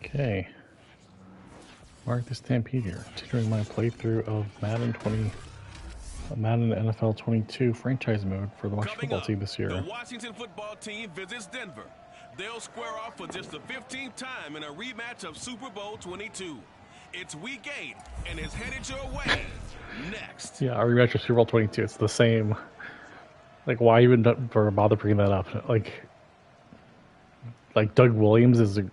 Okay. Mark the Stampede here, continuing my playthrough of Madden NFL 22 franchise mode for the Washington football team this year. The Washington football team visits Denver. They'll square off for just the 15th time in a rematch of Super Bowl 22. It's week 8 and it's headed your way next. Yeah, a rematch of Super Bowl 22. It's the same. Like, why even bother bringing that up? Like Doug Williams is a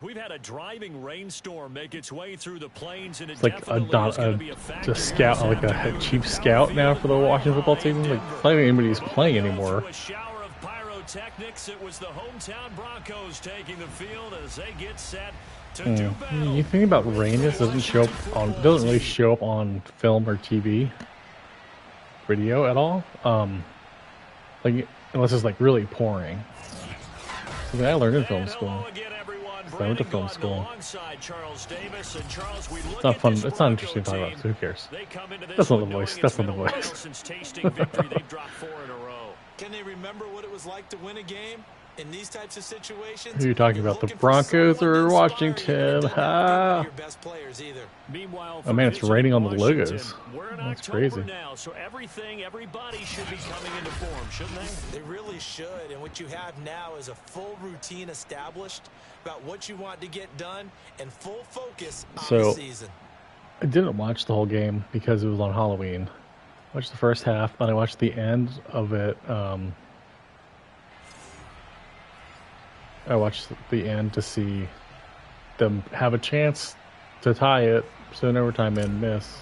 We've had a driving rainstorm make its way through the plains, and it's like a scout, like a chief scout now for the Washington football team. Like, not even anybody's playing anymore. A shower of pyrotechnics. It was the hometown Broncos taking the field as they get set to do battle. You think about rain? This doesn't really show up on film or TV, video at all. Like, unless it's like really pouring. Something I learned in film school. I went to film school. It's not fun. It's not interesting to talk about. So who cares? That's not the voice. That's not the voice. Can they remember what it was like to win a game in these types of situations? Who are you talking about? The Broncos or Washington? Ah. Oh man, it's raining on the logos. That's crazy. Now, so everybody should be coming into form, shouldn't they? They really should. And what you have now is a full routine established about what you want to get done and full focus on the season. I didn't watch the whole game because it was on Halloween. I watched the first half, then I watched the end of it. I watched the end to see them have a chance to tie it, so in overtime and miss.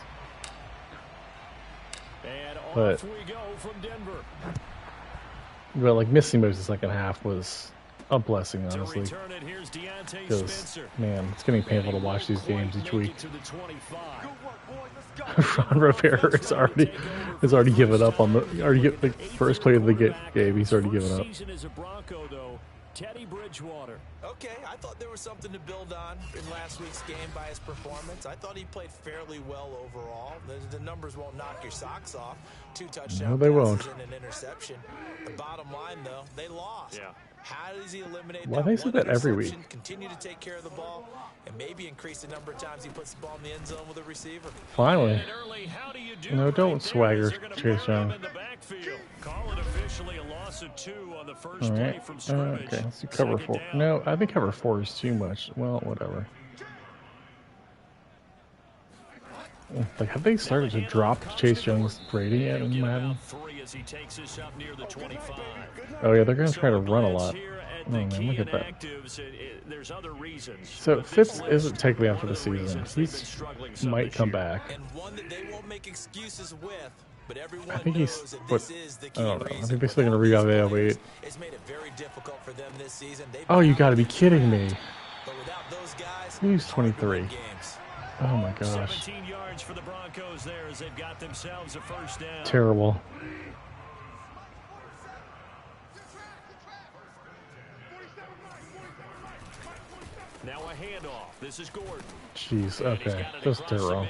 And but off we go from Denver. But like missing most of the second half was a blessing, honestly. Because man, it's getting painful to watch these games each week. Ron Rivera is already given up on the first play of the game. He's already given up. Teddy Bridgewater. Okay, I thought there was something to build on in last week's game by his performance. I thought he played fairly well overall. The numbers won't knock your socks off. 2 touchdowns, no, they won't. And an interception. The bottom line, though, they lost. Yeah. How does he eliminate Why they say that every week? Continue to take care of the ball, and maybe increase the number of times he puts the ball in the end zone with a receiver. Finally. No, don't swagger, Chase Young. Call it officially a loss of 2 on the first play from scrimmage. Okay, let's do cover 4. No, I think cover 4 is too much. Well, whatever. Like, have they started to drop Chase Young's rating yet in Madden? Oh yeah, they're gonna try to run a lot. Oh man, look at that. So Fitz isn't technically out for the season. He might come back. I think he's I don't know. I think they're still gonna reevaluate. Oh, you gotta be kidding me. He's 23. Oh my gosh. 17 yards for the Broncos there as they've got themselves a first down. Terrible. Now a handoff. This is Gordon. Jeez, okay. That's terrible.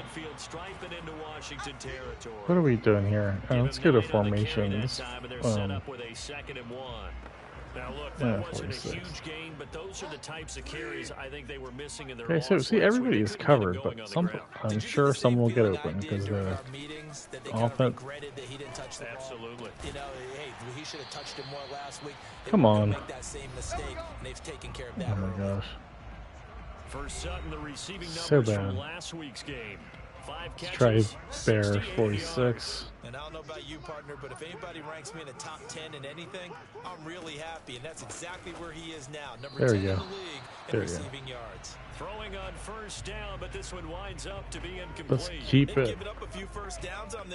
What are we doing here? Let's go to formation. Now look, that wasn't a huge gain, but those are the types of carries I think they were missing in their okay, so see, everybody is covered, but I'm sure some will get open because the offense. Absolutely. You know, hey, he should have touched him more last week. Come on. Make that same mistake, and they've taken care of that. Oh my gosh. For Sutton, the receiving numbers so bad. from last week's game. 5 catches. Try Bears 46. And I don't know about you, partner, but if anybody ranks me in the top 10 in anything, I'm really happy, and that's exactly where he is now. Number 10 in the league in receiving yards. Throwing on first down, but this one winds up to be incomplete. Let's keep it.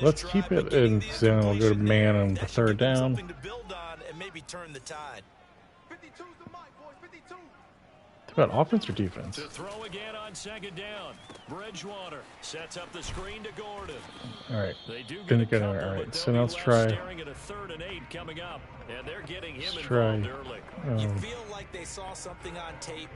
Let's keep it, and then we'll go to man on the third down. Something to build on and maybe turn the tide. About offense or defense? To throw again on second down. Bridgewater sets up the screen to Gordon. All right. They do gonna get it. All right. So now let's try. Staring at a 3rd and 8 coming up, and they're getting him let's try. involved early. You feel like they saw something on tape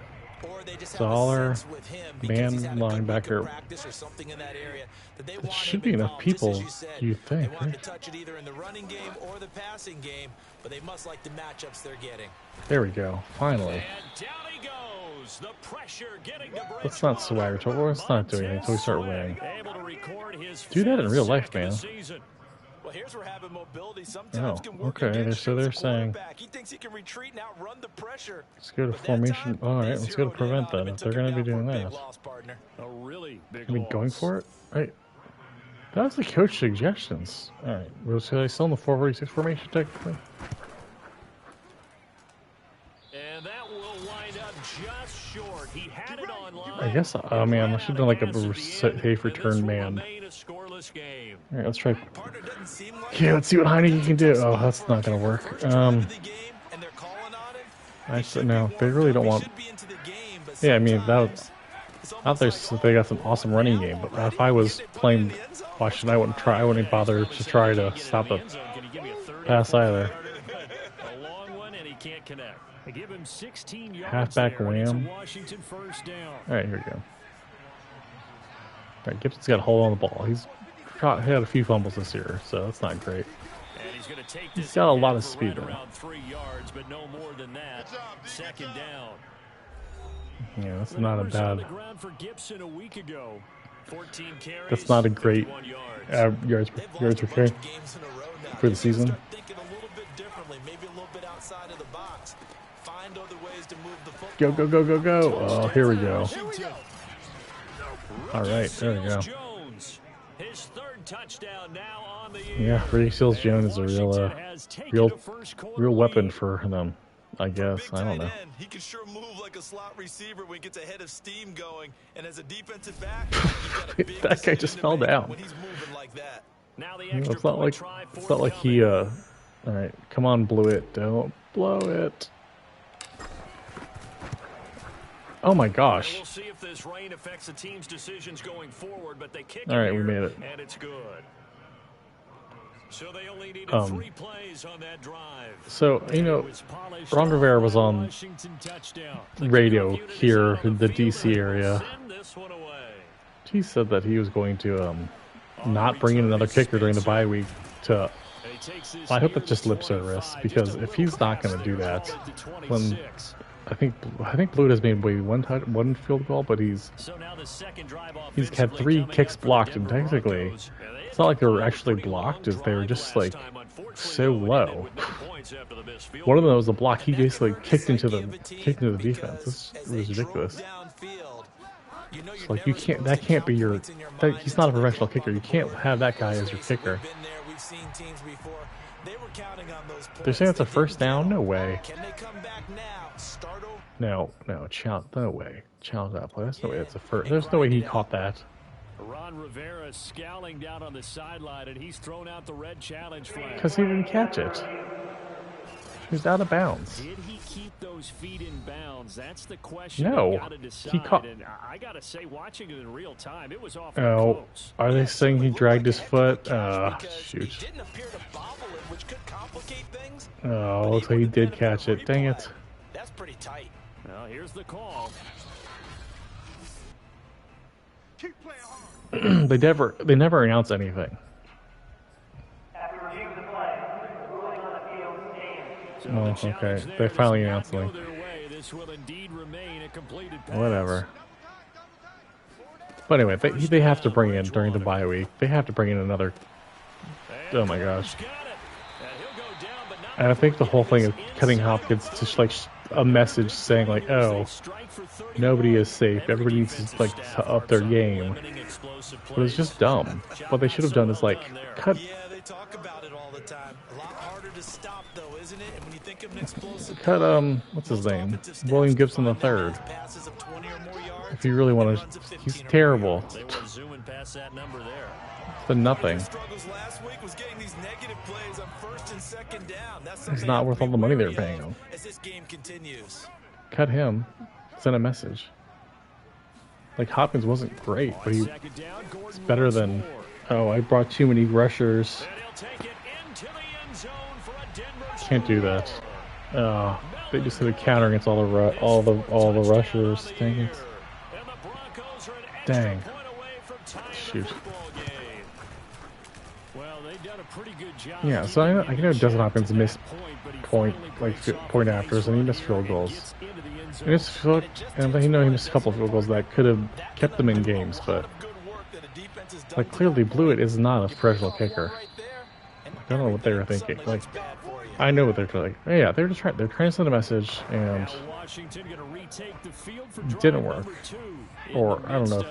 or they just have Dollar a sense with him because he's had a good week of linebacker. practice or something in that area that they It want should him be enough involved, just as people, you said. you think, They want him right? to touch it either in the running game or the passing game, but they must like the matchups they're getting. There we go. Finally. And down he goes. The pressure getting to Let's not swagger. Let's not do anything until we start winning. Able to record his Do that in real life, sack of the man. season. Well, here's where having mobility sometimes Oh, can work okay. against So you as they're a saying, quarterback. He thinks he can retreat and outrun the pressure. let's go to But that formation. time, All right, they let's go to zeroed in prevent on him that. and If they're took him going to be down doing for a big that, loss, partner. A really big I mean, going for it, right? That was the coach suggestions. All right, was I still in the 446 formation technically? And that will wind up just short. He had it online. I guess. Oh man, I should have done like a safe return man. All right, let's try. Partner doesn't seem like Okay, let's see what Heineke can do. Oh, that's not going to work. first drive of the game, and they're calling on him. I He said should no. be They warmed really up. don't He want. should be into the game, but Yeah, I mean that. sometimes it's Out almost there, like, so they got some awesome running game. But if I was playing Washington, I wouldn't try. I wouldn't bother to try to stop the pass either. A long one, and he can't connect. They give him 16 yards. Halfback there, and it's a wham. Washington first down. All right, here we go. All right, Gibson's got a hold on the ball. He's had a few fumbles this year, so that's not great. And he's going to take He's this got a ahead lot of for speed, right though. around 3 yards, but no more than that. Second down. Yeah, that's The not a numbers on bad. the ground for Gibson a week ago. 14 carries, That's not a great 51 yards. yards they've lost yards a per bunch carry of games in a row now. for the They gotta season. start thinking a little bit differently, maybe a little bit outside of the box. Find other ways to move the football. Go go go go go! Oh, here we go. Washington. All right, there we go. Jones, his third touchdown now on the year. Yeah, Brady Seals Jones is a real, Washington has taken real, a first quarter real weapon lead. for them. I guess. Big I don't tight know. end. He can sure move like a slot receiver when he gets a head of steam going. And as a defensive back, you've got a big That guy just decision to fell make down. when he's moving like that. Now the You know, extra it's not point like try it's not like he. All right, come on, blew it. Don't blow it. Oh my gosh! We'll see if this rain affects the team's decisions going forward, but they kick All right, we here, made it. and it's good. So they only needed 3 plays on that drive. So you know, It was polished Ron Rivera was on Washington touchdown. radio here in the DC area. Send this one away. He said that he was going to not bring in another kicker during the bye week. To And he takes this I hope here that's just to lip service 25, because just a if he's little not going pass to do there, that, forward to when 26. I think Blue has made one field goal, but he's So now the second drive had 3 kicks blocked, and technically it's not like they were actually blocked; is they were just like so low. One of them was a block. He basically kicked into the defense. This was ridiculous. It's like you can't. That can't be your. He's not a professional kicker. You can't have that guy as your kicker. They're saying it's a first down. No way. Can they come back now? Start over. No, no way. Challenge that play. There's no way it's a first. There's no way he caught that. Ron Rivera scowling down on the sideline, and he's thrown out the red challenge flag. Because he didn't catch it. He was out of bounds. Did he keep those feet in bounds? That's the question. No. You gotta decide. He caught. And I gotta say, watching it in real time, it was off Oh, close. are they saying he dragged his foot? Because Shoot. He didn't appear to bobble it, which could complicate things. Oh, so he did catch it. Dang it. That's pretty tight. Well, here's the call. They never announce anything. So Oh, the challenge okay. there They does finally not announced go me. their way. This will indeed remain a completed pass. Whatever. But anyway, they have to bring in during the bye week. They have to bring in another. Oh my gosh. Got it. And he'll go down, but not And I think the whole thing of before he cutting gets Hopkins to like a message saying like, oh, strike for 30 nobody is yards. safe. Everybody needs to like to up their game. But it's just dumb. What they should have done is like cut Yeah, they talk about it all the time. A lot harder to stop, though, isn't it? And when you think of an explosive cut what's his name? William Gibson III. passes of 20 or more yards, If you really want to, he's terrible. They were zooming past that number there. But nothing. Their struggles last week was getting these negative plays on first and second down. That's He's something not they have worth to all be the money they're wary paying of him. as this game continues. Cut him. Send a message. Like Hopkins wasn't great, but he's Second down, Gordon better runs than. forward. Oh, I brought too many rushers. And he'll take it into the end zone for a Denver Can't do that. score. Oh, They just hit a counter against all the rushers. Dang it. Dang. Shoot. Yeah, so I know Dustin Hopkins missed point afters, and he missed field goals. He missed and he missed a couple of field goals that could have kept them in games, but like clearly Blewett is not a professional kicker. I don't know what they were thinking. Like, I know what they're like. Yeah, they're trying to send a message, and it didn't work. Or I don't know,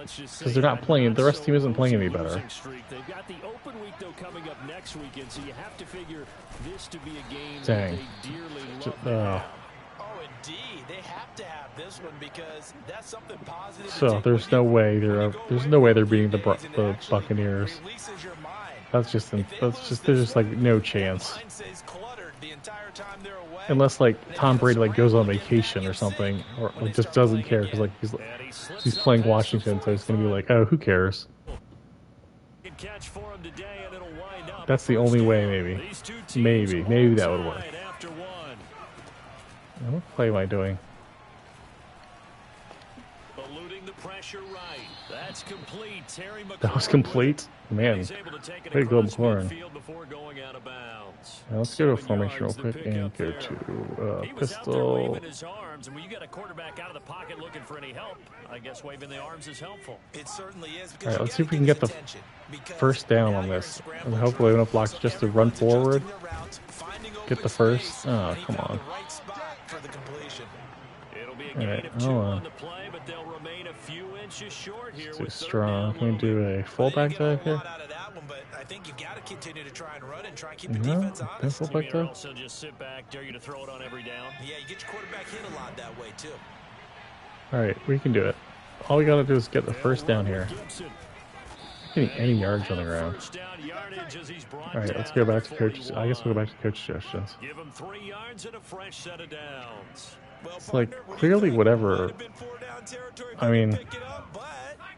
because they're not playing. The rest of the team isn't playing any better. They've got the open week though coming up next weekend, so you have to figure this to be a game Dang. that they dearly love. Oh, indeed, they have to have this one because that's something positive. So there's no way they're beating the Buccaneers. That's just there's just like no chance. Unless like Tom Brady like goes on vacation or something, or like just doesn't care because like he's playing Washington, so he's gonna be like, oh, who cares? That's the only way, maybe that would work. What play am I doing? Eluding the pressure right. That's complete. That was complete? Man, way to go, McLaurin. Now let's go to formation real quick and go to pistol. And when you got a quarterback out of the pocket looking for any help, I guess waving the arms is helpful. It certainly is. All right, let's see if we can get the first down on this, and hopefully enough blocks just to run forward. Get the first. Oh, come on. All right, hold on. It's too strong. Can we do a fullback dive here? I think you've got to continue to try and run and try and keep the defense honest. Fullback dive? Also just sit back, dare you to throw it on every down. Yeah, you get your quarterback hit a lot that way too. All right, we can do it. All we got to do is get the first down here. Getting any yards on the ground. All right, let's go back to coach. I guess we'll go back to coach suggestions. Give him 3 yards and a fresh set of downs. It's like clearly whatever. I mean,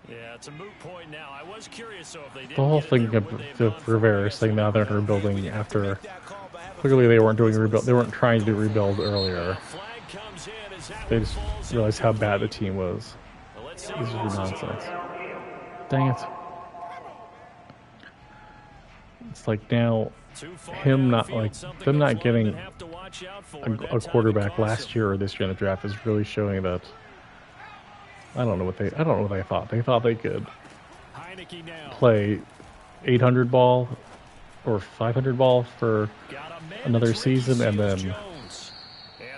yeah, it's a moot point now. I was curious if they did the whole thing of the Rivera saying now they're rebuilding after clearly they weren't doing rebuild. They weren't trying to rebuild earlier. They just realized how bad the team was. This is nonsense. Dang it. It's like now them not getting a quarterback last year or this year in the draft is really showing that I don't know what they thought. They thought they could play 800 ball or 500 ball for another season and then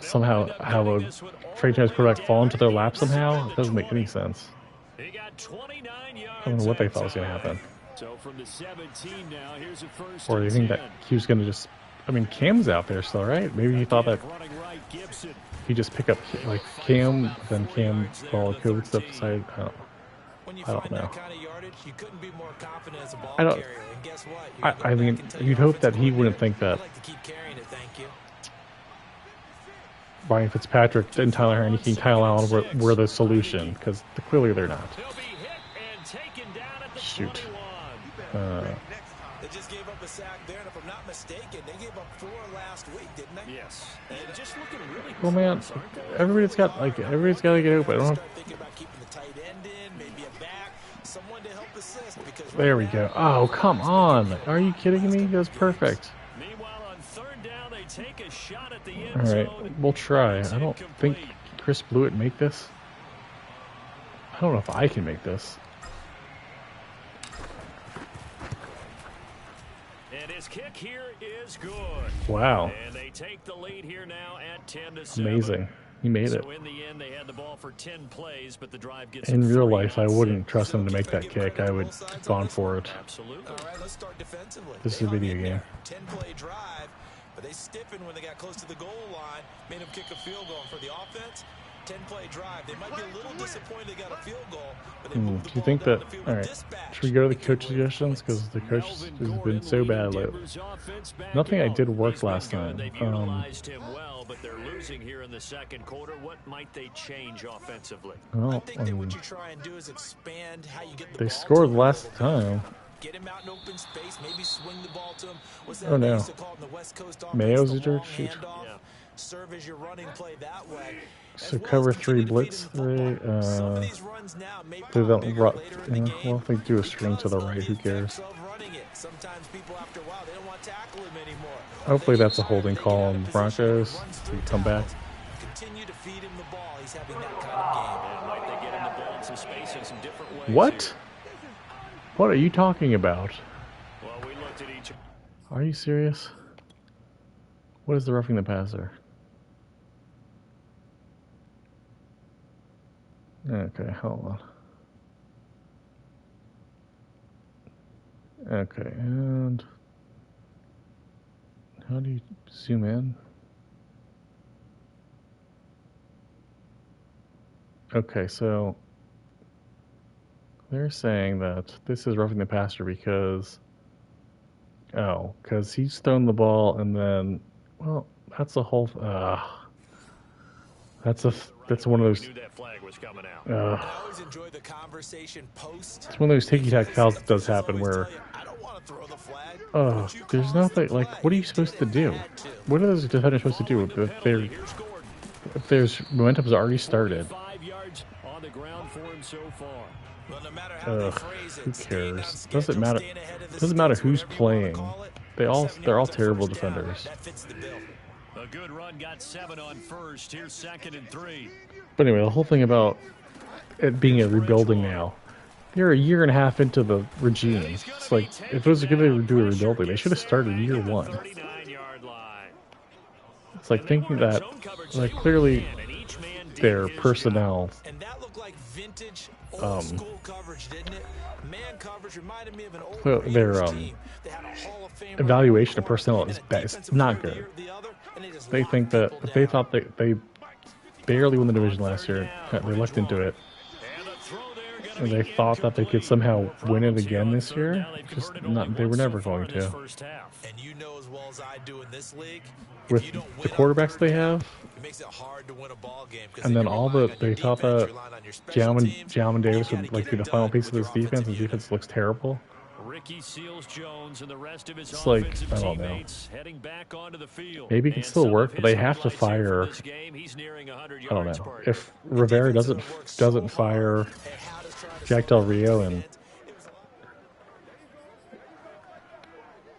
somehow have a franchise quarterback fall into their lap somehow. It doesn't make any sense. I don't know what they thought was going to happen. So from the 17 now, here's a first. Or do you think that he was going to just... I mean, Cam's out there still, right? Maybe he thought that he just pick up like Cam, then Cam all the COVID stuff aside. I don't know. I mean, you'd hope that he wouldn't think that Ryan Fitzpatrick and Tyler Heineke and Kyle Allen were the solution, because clearly they're not. Shoot. They just gave up a sack there, and if I'm not mistaken, they gave up 4 last week, didn't they? Yes. And just looking really well, man, everybody's got to get open. I don't know. Thinking about keeping the tight end in, maybe a back, someone to help assist. Because there we go. Oh, come on! Are you kidding me? That's perfect. Meanwhile, on 3rd down, they take a shot at the end all right, zone. We'll try. I don't think Chris Blewett make this. I don't know if I can make this. His kick here is good. Wow. And they take the lead here now at 10-7. Amazing. He made it. So in the end, they had the ball for 10 plays, but the drive gets in real life, I wouldn't trust him to make that kick. I would have gone for it. Absolutely. All right, let's start defensively. This is a video game. 10-play drive, but they stiffened when they got close to the goal line, made them kick a field goal. And for the offense, 10-play drive. They might be a little disappointed they got a field goal, but they moved the do you ball think down that... the field All with right. dispatch. Should we go to the coach suggestions? Because the coach has been so bad lately. Nothing I did work last time. They've utilized him well, but they're losing here in the 2nd quarter. What might they change offensively? Well, I think that what you try and do is expand how you get the they ball scored to last time. Get him out in open space, maybe swing the ball to him. What's that Oh, no. used to call it in the West Coast offense, Mayo's the a jerk? long Shoot. handoff? Yeah. serve as your running play that way. So cover 3 blitz 3. Some of these runs now may They pop don't bigger run. later in the game Well, if they do a screen to the because right, of who the cares? effects of running it. Sometimes people after a while they don't want to tackle him anymore. Hopefully They that's a get holding tired, they call get out on of the position, Broncos. runs We through come back. tackles. Continue to feed him the ball. He's having that kind of game. And might they get him the ball in some space in some different ways What? here. What are you talking about? Well, we looked at each. Are you serious? What is the roughing the passer? Okay, hold on. Okay, and how do you zoom in? Okay, so they're saying that this is roughing the passer because he's thrown the ball and then, well, that's a whole. That's one of those. Knew that flag was coming out. I always enjoy the conversation post. It's one of those ticky-tack fouls that does happen where, I don't want to throw the flag. there's nothing like. What are you supposed to do? What are those defenders supposed to do if there's momentum's already started? 5 yards on the ground for him so far. Well, no matter how they phrase it, Who staying on cares? schedule, Doesn't matter. staying ahead of the Doesn't matter sticks, who's whatever you wanna playing. call it. They're all 7 yards on terrible first down. defenders. That fits the bill. A good run got 7 on first. Here's 2nd and 3. But anyway, the whole thing about it being a rebuilding now. They're a year and a half into the regime. It's like, if it was going to do a rebuilding, they should have started year 1. 39-yard line. It's like thinking that, like, clearly their personnel, And that looked like vintage old school coverage, didn't it? Man coverage reminded me of an old well, their Raiders team. They had a Hall of Famer evaluation of one personnel and is a bad. It's defensive not player good. the other, and they just They locked think that people if they down. thought they barely won the division last year, they looked into it, And the throw there gonna and they be thought that they could somehow win it again this year. Now they've Just converted not. only They were once so never far going in this to. first half. And you know as well as I do in this league, if With you don't the win on quarterbacks third they down, have, it makes it hard to win a ball game. 'Cause and then you're all relying on they your thought defense, that you're relying on your special teams, Jamin Davis you would gotta like get be it the final done piece of with this your defense. offensive The defense looks terrible. Ricky Seals Jones and the rest of his It's like, offensive I don't know. teammates heading back onto the field. Maybe it can And still some work, of but they his have to highlights here for fire. this game, he's nearing 100 I don't yards, know partner. if Rivera doesn't fire Jack Del Rio and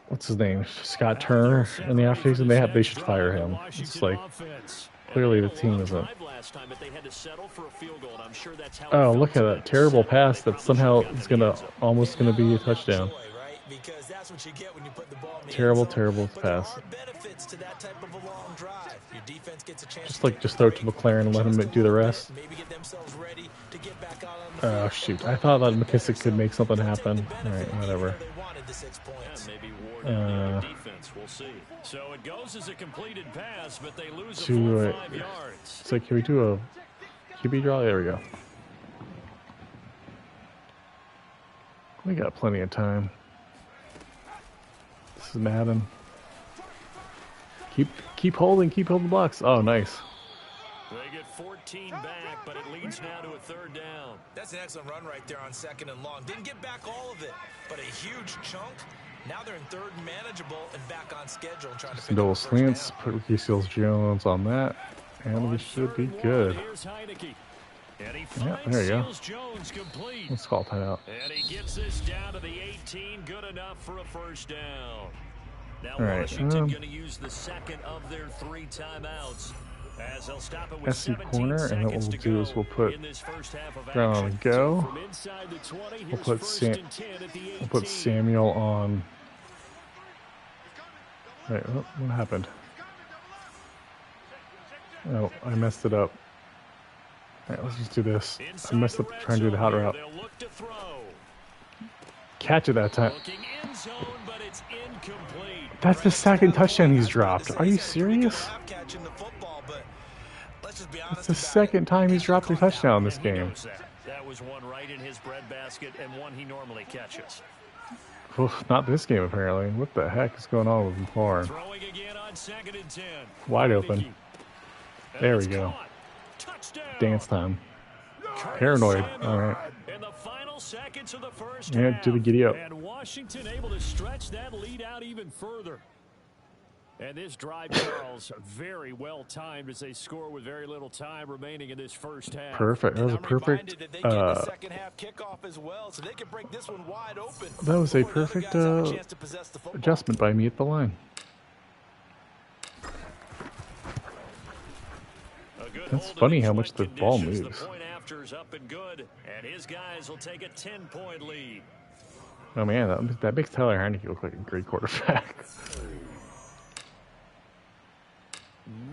what's his name, Scott Turner in the offseason, they should fire him. It's like clearly the team isn't. Oh, look at that terrible pass that somehow is almost gonna be a touchdown. Terrible pass. Just throw it to McLaren and let him do the rest. Oh shoot! I thought that McKissick could make something happen. All right, whatever. We'll see. So it goes as a completed pass, but they lose a To full 5 yards. so can we do a QB draw? There we go. We got plenty of time. This is Madden. Keep holding blocks. Oh, nice. They get 14 back, but it leads now to a 3rd down. That's an excellent run right there on 2nd and long. Didn't get back all of it, but a huge chunk. Now they're in 3rd and manageable and back on schedule trying to Some double slants. Put Ricky Seals Jones on that, and we should be good. Yeah, there you go. Let's call timeout. And he gets this down to the 18, good enough for a 1st down. Now All right, Washington going to use the 2nd of their 3 timeouts. As they'll stop it with SC 17 corner, and then what seconds we'll to do is go we'll put in this first half of Brown on action. the go. From inside the 20, We'll here's put 1st and 10 at the 18. We'll put Samuel on. Wait, what happened? Oh, I messed it up. All right, let's just do this. I messed up trying to do the hot route. They'll look to throw. Catch it that time. Looking in zone, but it's incomplete. That's the 2nd touchdown he's dropped. Are you serious? That's the 2nd time he's dropped a touchdown in this game. That was one right in his breadbasket and one he normally catches. Oof, not this game, apparently. What the heck is going on with McLaurin? Throwing again on 2nd and 10. Wide open. There we go. Dance time. Paranoid. All right. In the final seconds of the first Yeah, half, do the giddy up. and Washington able to stretch that lead out even further. And this drive, Charles, very well timed as they score with very little time remaining in this first half. Perfect. That was a perfect. That was a perfect adjustment by me at the line. That's funny how much the ball moves. The point after's up and good, and his guys will take a 10-point lead. Oh man, that makes Tyler Heineke look like a great quarterback.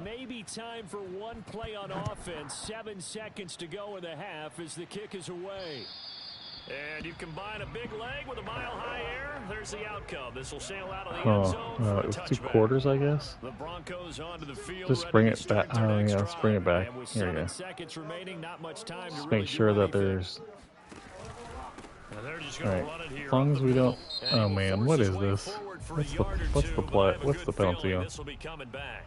Maybe time for one play on offense. 7 seconds to go in the half as the kick is away. And you combine a big leg with a mile-high air. There's the outcome. This will sail out of the end zone for a it was touchback. 2 quarters, I guess. The Broncos onto the field. Just bring it back. Oh yeah, let's bring it back. And with Here we 7 go. seconds remaining, not much time Just to make really sure do that anything. there's. All Right. As long as we don't. Oh man, what is this? What's the play? What's the penalty on? This will be coming back.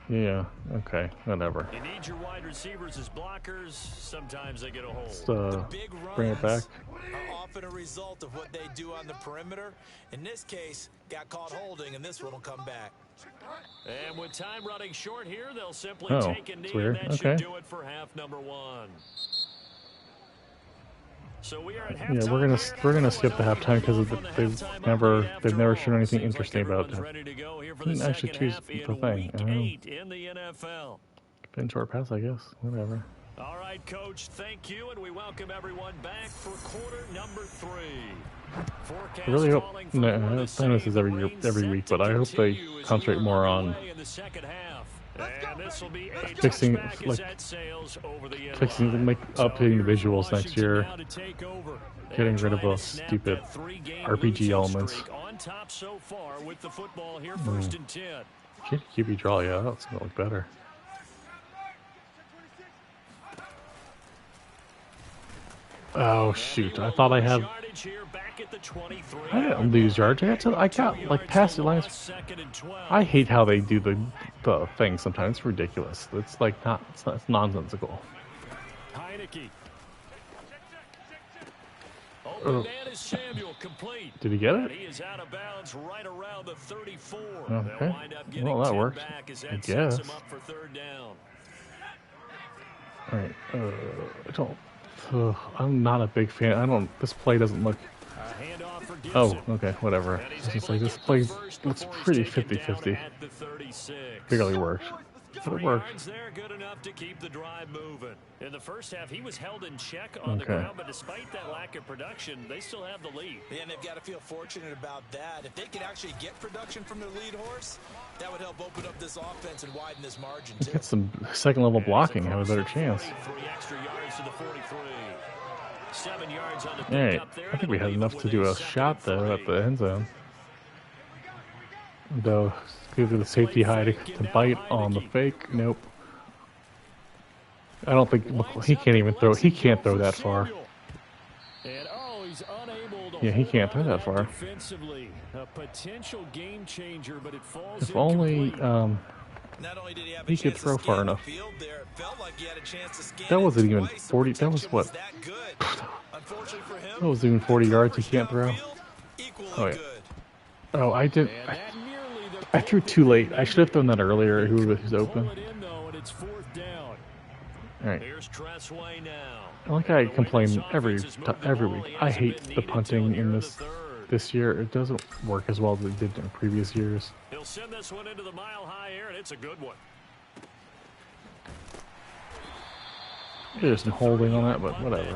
Yeah. Okay. Whatever. You need your wide receivers as blockers. Sometimes they get a hold. Let's Big bring it back. runs are often a result of what they do on the perimeter. In this case, got caught holding, and this one will come back. And with time running short here, they'll simply take a knee, weird. and that Okay. should do it for half number 1. So we are at Yeah, halftime we're gonna here. skip the halftime because they've never shown anything interesting about that. Ready to go here for the Didn't actually second choose half the in thing. week I don't know. 8 in the NFL. Been short pass, I guess. Whatever. All right, Coach, thank you, and we welcome everyone back for quarter number 3. I really hope. No, I know this is every week, but I hope they concentrate more on fixing, make updating the visuals next year, getting rid of those stupid RPG elements. QB draw, yeah, that's gonna look better. Oh shoot! I thought I had. I didn't lose yards. I got like past the lines. I hate how they do the thing sometimes. It's ridiculous. It's like it's nonsensical. Heineke. Open man is Samuel, complete. Did he get it? He is out of bounds right around the 34. Okay. Wind up getting Well, that 10 works. back as I that guess. sets him up for 3rd down. All right. I don't. I'm not a big fan. I don't. This play doesn't look. Handoff for Oh, Gibson. okay, whatever. And he's It's just able like to this get the play first looks before he's pretty taken down 50-50. at the 36. Barely worked, but it 3 worked. yards there, good enough to keep the drive moving. In the first half, he was held in check on the Okay. ground, but despite that lack of production, they still have the lead. Yeah, and they've got to feel fortunate about that. If they could actually get production from their lead horse, that would help open up this offense and widen this margin, too. Get some second level blocking. Have a better chance. 3 extra yards to the 43. 7 yards on the All right. pickup there. I think we had Leave enough it to with do a 2nd shot and though at 3. the end zone. Though, give the safety high to bite on the fake. Nope. I don't think he can't even throw. He can't throw that far. And he's unable to Yeah, he hold can't on throw to that far. Defensively, a potential game changer, but it falls If only Not only did he have a he could chance throw to far scan the enough. field there, it felt like he had a chance to scan That it wasn't even twice. The 40. That was protection what? that good. Unfortunately for him, That was even 40 yards. He can't throw. equally Oh yeah. good. Oh, I did. And that nearly the I threw too late. I should have thrown that earlier. Who was open? pull it in, though, and it's 4th down. All right. Here's Tressway now. Like I complain every week. I hate the punting in this year. It doesn't work as well as it did in previous years. He'll send this one into the mile-high air, and it's a good one. There's some holding on that, but whatever.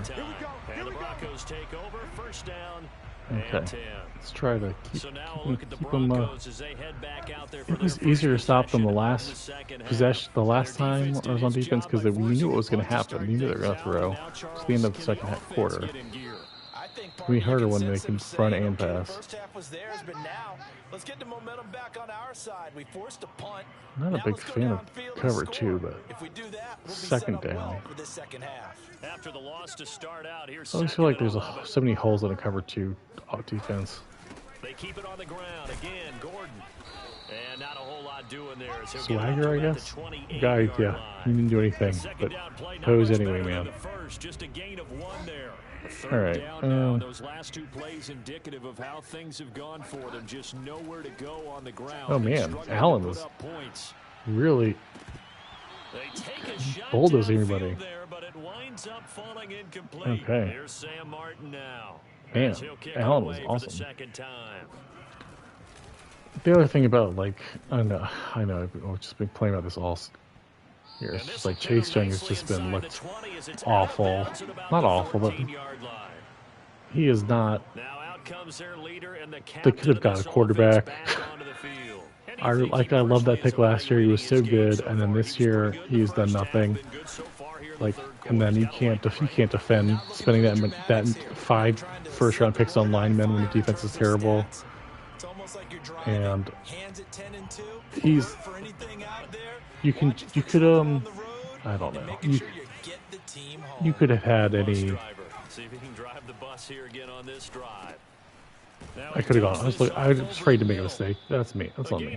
And the Broncos take over, 1st down Okay. and 10. Let's try to So now look at the keep them. Broncos as they head back out there for It was their easier to first stop them the possession last of the second half. possession, the last Their time defense I was did on its defense job because by we knew what was going to forcing happen. We knew they were going to throw. It's the end of the second quarter. It's gonna be harder when they can run and pass. First half was theirs, but now let's get the momentum back on our side. We forced a punt. I'm not a Now big let's go fan of downfield and cover score. two, but if we do that, we'll be second set up well down. for this second half. After the loss to start out, here's I always feel like there's so many holes in a cover two defense. They keep it on the ground again. Gordon. And not a whole lot doing there. So Swagger, I guess. Guy, yeah, he didn't do anything, but pose anyway, man. Just a gain of 1 there. All right. Those last 2 plays indicative of how things have gone for them. Just nowhere to go on the ground. Oh man, Allen was really bulldozing everybody. There, but it winds up falling incomplete. Okay. Here's Sam Martin now. Man, Allen was awesome. The second time. The other thing about, like, I know, I've just been playing about this all year. It's just like Chase Young has just been looked awful. Not awful, but he is not. They could have got a quarterback. I love that pick last year. He was so good, and then this year he's done nothing. Like, and then you can't defend spending that 5 first-round picks on linemen when the defense is terrible. And he's, you could I don't know. You could have had any. See if he can drive the bus here again on this drive. I could have gone. I was afraid to make a mistake. That's me. That's on me.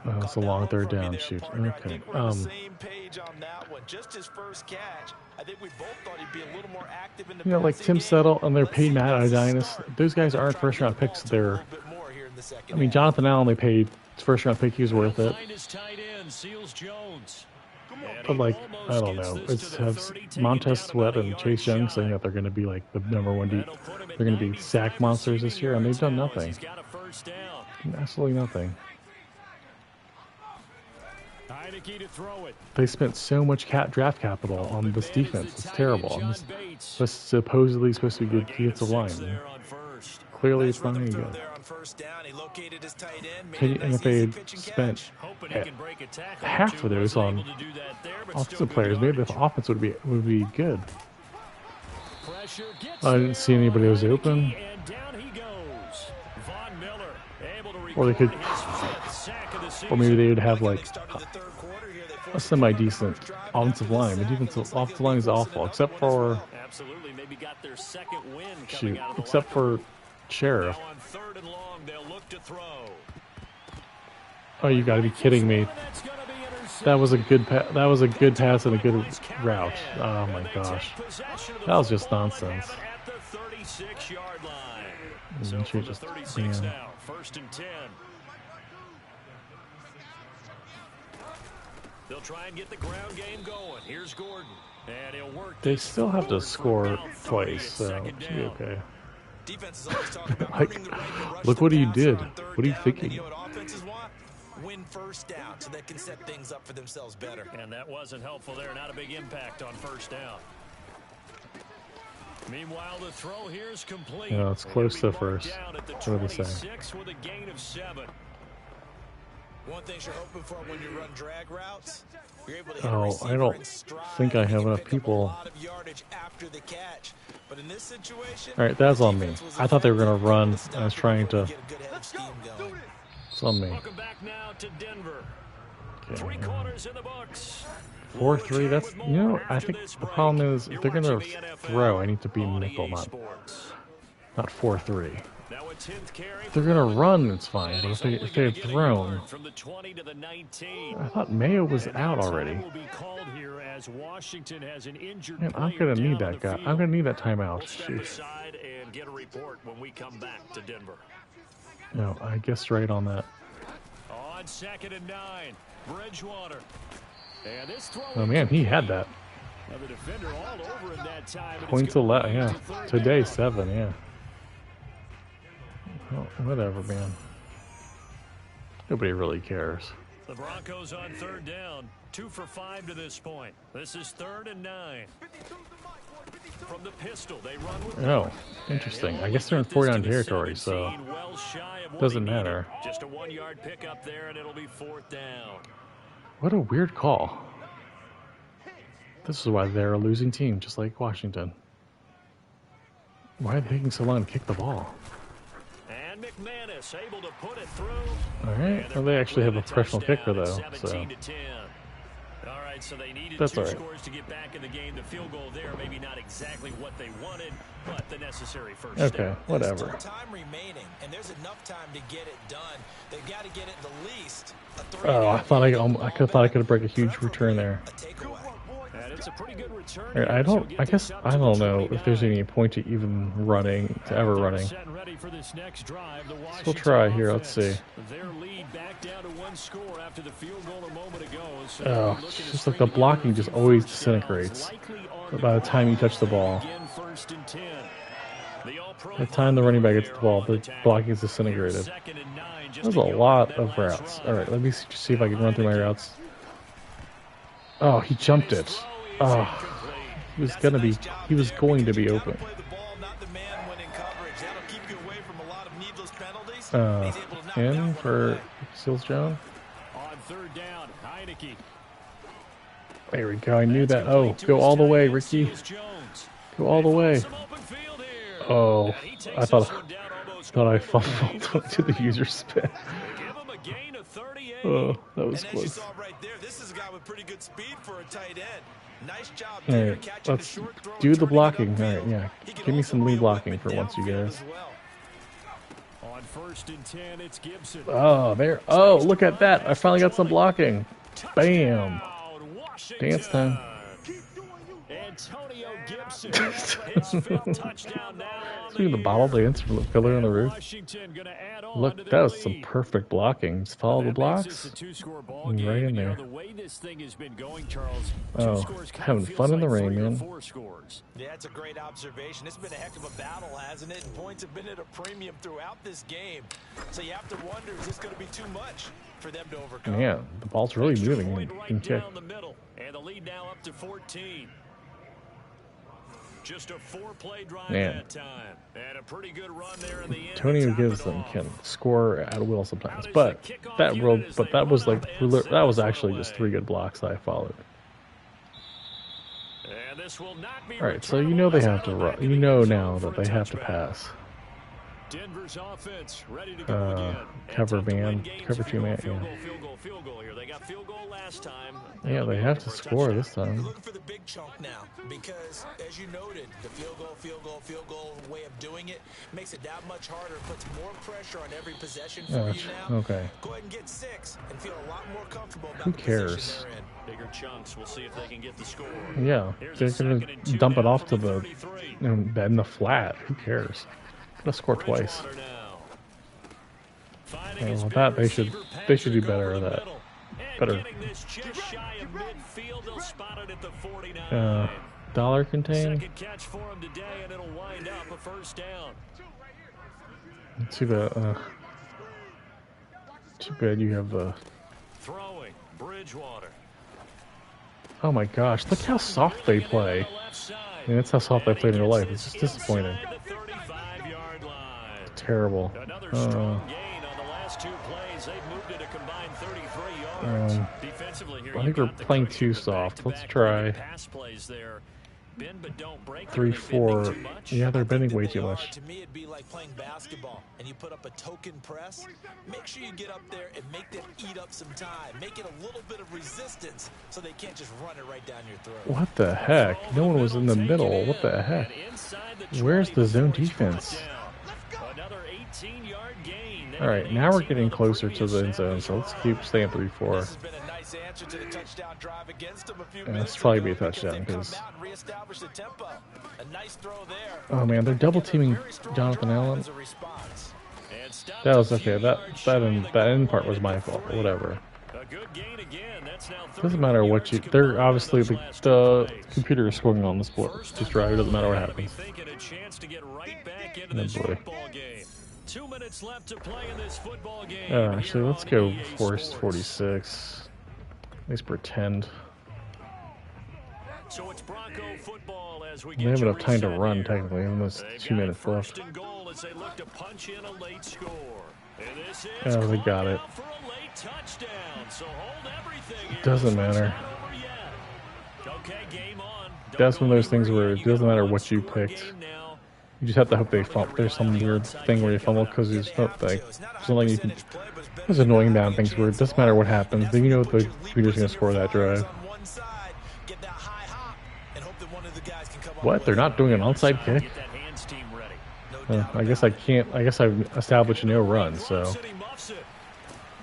Oh, it's a long 3rd down. Shoot. Okay. You know, like Tim Settle and they're paid Matt Ioannidis. Those guys aren't first-round picks. I mean, Jonathan Allen, they paid first-round pick. He was worth it. But, like, I don't know. It's have Montez Sweat and Chase Young saying that they're going to be like the #1 deep. They're going to be sack monsters this year, and they've done nothing. Absolutely nothing. They spent so much draft capital on this defense. It's terrible. This supposedly supposed to be good defensive line. Clearly, it's not any good. And if they had spent half of those on offensive players, maybe the offense would be good. I didn't see anybody who was open. Or they could, or maybe they would have like a semi-decent offensive line. The offensive line is awful, except for except for Sheriff. Oh, you got to be kidding me! That was a good that was a good pass and a good route. Oh my gosh, that was just nonsense. And she just, man. 1st and 10. They'll try and get the ground game going. Here's Gordon. And he'll work. They still have to score twice, so it should be okay. Like, look what he did. What are you thinking? Win 1st down so they can set things up for themselves better. And that wasn't helpful there. Not a big impact on 1st down. Meanwhile, the throw here is complete. Yeah, it's close to 1st. What are they saying? With a gain of 7. One thing you're hoping for when you run drag routes, you're able to hit I don't think I have enough people. But in this situation, all right, that's on me. I thought they were going to run. I was trying to. It's on me. Welcome back now to Denver. 3 quarters in the books. 4-3. That's, you know, I think the problem is if they're going to throw, I need to be nickel, not 4-3. If they're going to run, it's fine. But if they had thrown, I thought Mayo was out already. Man, I'm going to need that guy. I'm going to need that timeout. Jeez. No, I guess right on that. On 2nd and 9, Bridgewater. Oh man, he had that. Points 11, yeah. Today 7, yeah. Well, whatever, man. Nobody really cares. The Broncos on 3rd down, 2 for 5 to this point. This is 3rd and 9. From the pistol, they run with oh, interesting. I guess they're in 4-down territory, so it doesn't matter. Just a 1-yard pickup there, and it'll be 4th down. What a weird call. This is why they're a losing team, just like Washington. Why are they taking so long to kick the ball? And McManus able to put it through. All right. Well, they actually have a professional kicker, though. So All right, so they needed That's two all right. scores to get back in the game. The field goal there, maybe not exactly what they wanted, but the necessary first Okay, step. whatever. There's still time remaining, and there's enough time to get it done. They've got to get it the least. Oh, I thought I could break a huge return there. And it's a pretty good return. Alright, I don't know if there's any point to even running, to ever running. We'll try here, let's see. Their lead back down to one score after the field goal a moment ago. So Oh, it's just like the blocking just always disintegrates by the time you touch the ball. By the time the running back gets the ball, the blocking is disintegrated. There's a lot of routes. Alright, let me see if I can run through my routes. Oh, he jumped it. Oh, he was going to be open. In for Seals Jones. On third down, Heineke. There we go. I knew that. Oh, go all the way, Ricky. Go all the way. Oh, I thought I fumbled to the user spin. Oh, that was close. This is a guy with pretty good speed for a tight end. Nice job All there. right, let's do the blocking. All right, yeah. Give me some lead blocking for once, you guys. On first and 10, it's Gibson. Oh, there. Oh, look at that. I finally got some blocking. Bam. Dance time. Antonio Gibson. His fifth touchdown now. See the bottle dance from the pillar on the roof. Look, that was some perfect blocking. Just follow the blocks. And right in there. The way this thing has been going, Charles, Oh, having fun in the rain, man. Yeah, it's a great observation. It's been a heck of a battle, hasn't it? And points have been at a premium throughout this game. So you have to wonder, is this going to be too much for them to overcome? Yeah, the ball's really moving. Right down the middle, and the lead now up to 14. Just a 4-play drive that time, and a pretty good run there in the end. Antonio Gibson can score at will sometimes, but that was actually just 3 good blocks that I followed. All right, so you know they have to run. You know now that they have to pass. Denver's offense ready to go again. Cover man, cover 2 man. Field goal here. They got field goal last time. Yeah, they have to score this time. Looking for the big chunk now because, as you noted, the field goal way of doing it makes it that much harder. Puts more pressure on every possession for you now. Okay. Go ahead and get 6 and feel a lot more comfortable about Who the cares? position they're in. Bigger chunks. We'll see if they can get the score. Yeah, they're gonna dump it off to the in the flat. Who cares? Gonna score twice. Well, that they should do better at that. Better. Dollar contain. Second catch for him today, and it'll wind up a first down. Too bad. Too bad you have the. Throwing Bridgewater. Oh my gosh! Look how soft they play. I mean, that's how soft they played in real life. It's just disappointing. Terrible. Another strong gain on the last 2 plays. They've moved it a combined 33 yards. Defensively here, I think we're playing too soft. Let's try. Pass plays there. Bend but don't break. 3-4. Yeah, they're bending way too much. To me, it'd be like playing basketball, and you put up a token press. Make sure you get up there and make them eat up some time. Make it a little bit of resistance so they can't just run it right down your throat. What the heck? No one was in the middle. What the heck? Where's the zone defense? All right, now we're getting closer to the end zone, so let's keep staying 3-4. Yeah, this probably be a touchdown because. Oh man, they're double teaming Jonathan Allen. That was okay. That end part was my fault. Whatever. Doesn't matter what you. They're obviously the computer is scoring on this drive. It doesn't matter what happens. Oh boy. 2 minutes left to play in this football game. Actually, let's go force 46. At least pretend. So it's Bronco football as we they have enough time to run, technically, even though it's 2 minutes left. Oh, they got it. Doesn't matter. That's one of those things where it doesn't matter what you picked. You just have to hope they fumble. There's some weird thing where you fumble because there's nothing. Something you can. There's annoying bad things where it doesn't matter what happens. Then you know the computer's going to score that drive. What? They're not doing an onside kick? Get that hands team ready. I guess I can't. I guess I've established no run, so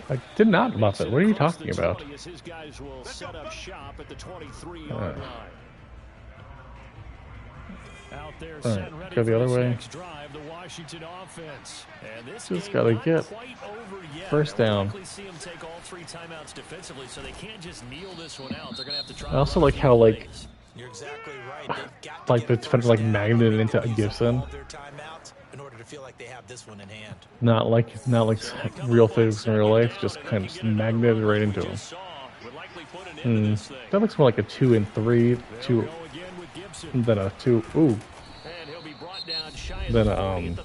I did not muff it. What are you talking about? His guys will set up shop at the 23-yard line. Out there, set ready go the other way. next drive, the Washington offense. And this Just gotta get first down. See them take all 3 timeouts defensively, so they can't just kneel this one out. They're gonna have to try. I also like how like You're exactly right. They've got like the defender like magneted into Gibson. In order to feel like they have this one in hand. Not like real physics in real life, just kind of magneted right into him. That looks more like a 2 and 3, 2 than a 2. Ooh, than a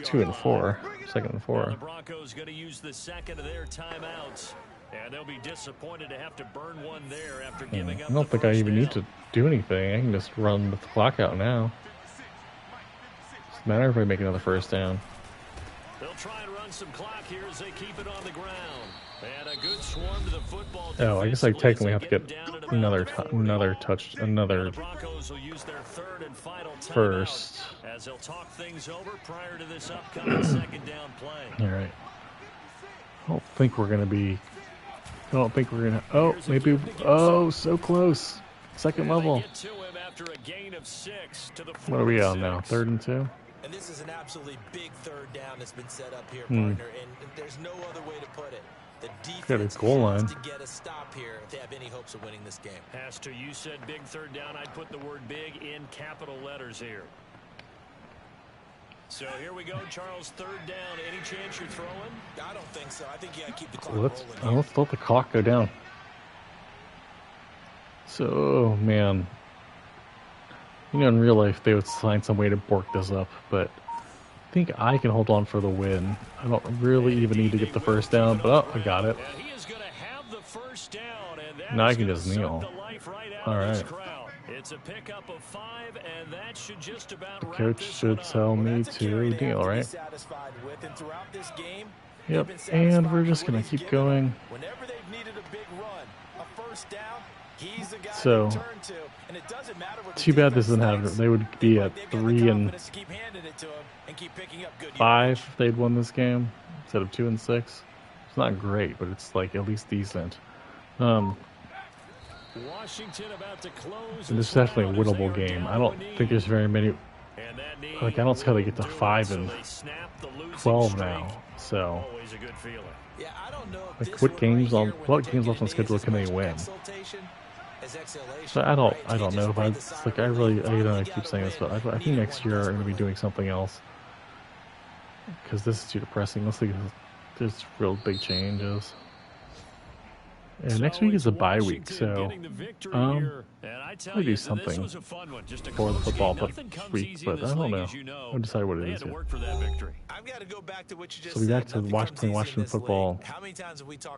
2 and 4, 2nd and 4. The Broncos going to use the second of their timeouts, and they'll be disappointed to have to burn one there after giving up. I don't think I even need to do anything. I can just run with the clock out now. Doesn't matter if I make another first down. They'll try and run some clock here as they keep it on the ground. And a good swarm to the football. Oh, I guess I technically have to get another touch, another Broncos will use their third and final first. As they'll talk things over prior to this upcoming second down play. All right. I don't think we're gonna be. I don't think we're gonna. Oh, maybe. Oh, so close. Second level. What are we on now? 3rd and 2. And this is an absolutely big third down that's been set up here, partner. And there's no other way to put it. The defense goal line. has to get a stop here if they have any hopes of winning this game. Pastor, you said big third down. I'd put the word big in capital letters here. So here we go, Charles. 3rd down. Any chance you're throwing? I don't think so. I think you got to keep the clock rolling. Let's let the clock go down. So, man. You know, in real life, they would find some way to bork this up, but I think I can hold on for the win. I don't really even need to get the first down, but I got it. Now I can just kneel. All right. It's a pickup of 5, and that should just about the coach should tell me to kneel, right? Yep, and we're just going to keep going. Whenever they've needed a big run, a first down, he's the guy so, to turn to, and it doesn't matter what too bad this doesn't have. They would be at 3 and 5 if they'd won this game instead of 2 and 6. It's not great, but it's like at least decent. Washington about to close. And this is definitely a winnable game. I don't think there's very many. Like I don't see how they get to 5 and 12 now. So, like what games left on schedule can they win? So I don't know. But it's like I keep saying this, but I think next year I'm going to be doing something else because this is too depressing. Let's see, there's real big changes. And next week is a bye week, so I'll do something for the football week, but I don't know. I'll decide what it is yet. So we'll be back to Washington football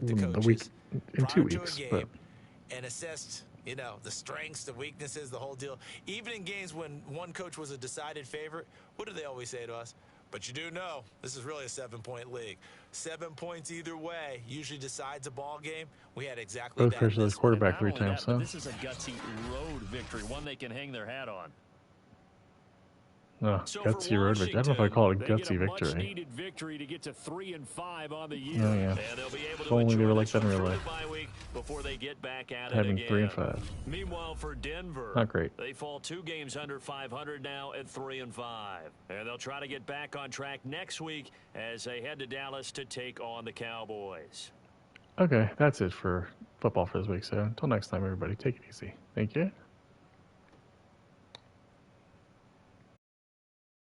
in 2 weeks, but and assessed, you know, the strengths, the weaknesses, the whole deal. Even in games when one coach was a decided favorite, what do they always say to us? But you do know this is really a 7-point league. 7 points either way usually decides a ball game. We had exactly both that. pressure the quarterback 3 times, so this is a gutsy road victory, one they can hang their hat on. Gutsy road victory. I don't know if I call it a gutsy victory. Victory to get to 3 and 5 on the year. Oh yeah. If only they were like that in real life. Before they get back at Having it again. 3 and 5. Meanwhile, for Denver, not great. They fall 2 games under 500 now at 3 and 5, and they'll try to get back on track next week as they head to Dallas to take on the Cowboys. Okay, that's it for football for this week. So until next time, everybody, take it easy. Thank you.